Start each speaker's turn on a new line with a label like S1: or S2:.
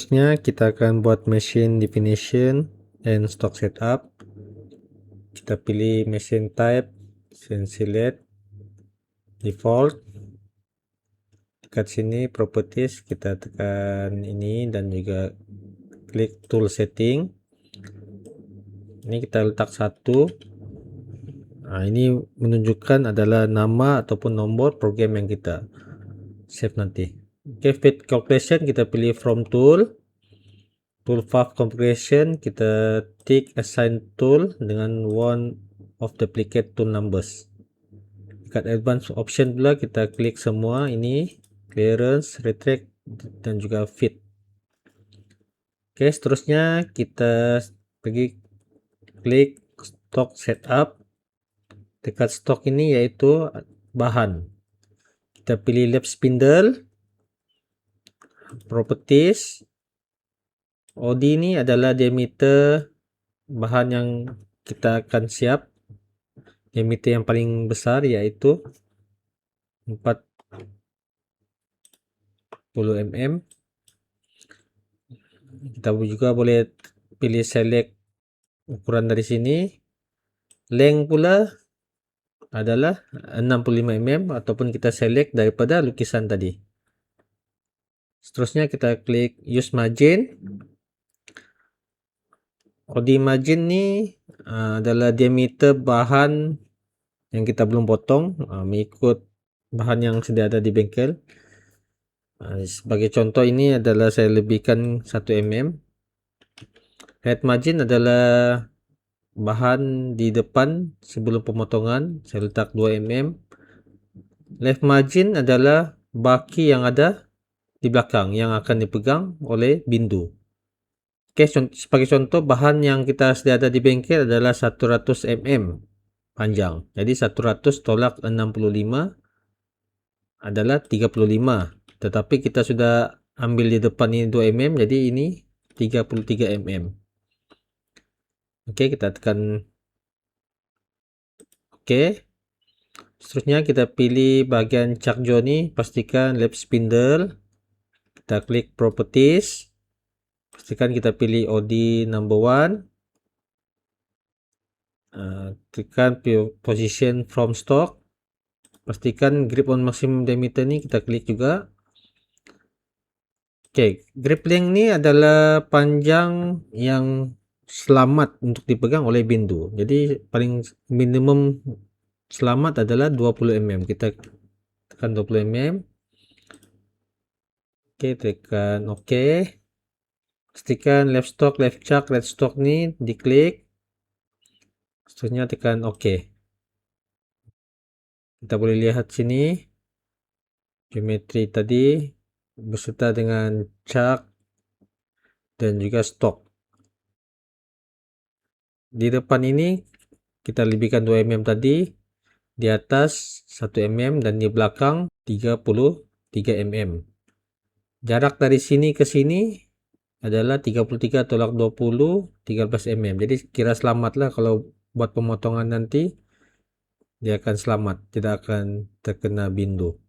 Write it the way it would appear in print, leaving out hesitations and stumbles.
S1: Seterusnya kita akan buat machine definition and stock setup. Kita pilih machine type, select default. Dekat sini properties kita tekan ini dan juga klik tool setting. Ini kita letak 1. Nah, ini menunjukkan adalah nama ataupun nomor program yang kita save nanti. Oke, fit calculation kita pilih from tool path configuration, kita tick assign tool dengan one of duplicate tool numbers. Dekat advanced option pula kita klik semua ini, clearance, retract dan juga fit. Oke, seterusnya kita pergi klik stock setup. Dekat stock ini yaitu bahan, kita pilih lap spindle, properties. OD ini adalah diameter bahan yang kita akan siap, diameter yang paling besar yaitu 40 mm. Kita juga boleh pilih select ukuran dari sini. Length pula adalah 65 mm ataupun kita select daripada lukisan tadi. Seterusnya kita klik use margin. OD margin ni adalah diameter bahan yang kita belum potong, mengikut bahan yang sedia ada di bengkel. Sebagai contoh ini adalah saya lebihkan 1 mm. Head margin adalah bahan di depan sebelum pemotongan, saya letak 2 mm. Left margin adalah baki yang ada di belakang yang akan dipegang oleh bindu. Oke, sebagai contoh bahan yang kita sedia ada di bengkel adalah 100 mm panjang. Jadi 100 tolak 65 adalah 35. Tetapi kita sudah ambil di depan ini 2 mm, jadi ini 33 mm. Oke, kita tekan oke. Seterusnya kita pilih bagian chuck jaw ini, pastikan lap spindle. Kita klik properties. Pastikan kita pilih OD number 1. Tekan position from stock. Pastikan grip on maximum diameter ini kita klik juga. Oke, grip length ini adalah panjang yang selamat untuk dipegang oleh bindu. Jadi paling minimum selamat adalah 20 mm. Kita tekan 20 mm. Oke, tekan OK. Pastikan left stock, left chuck, right stock ini diklik. Seterusnya tekan OK. Kita boleh lihat sini geometri tadi beserta dengan chuck dan juga stock. Di depan ini kita lebihkan 2 mm tadi, di atas 1 mm dan di belakang 33 mm. Jarak dari sini ke sini adalah 33 tolak 20, 13 mm. Jadi kira selamat lah kalau buat pemotongan nanti, dia akan selamat, tidak akan terkena bindu.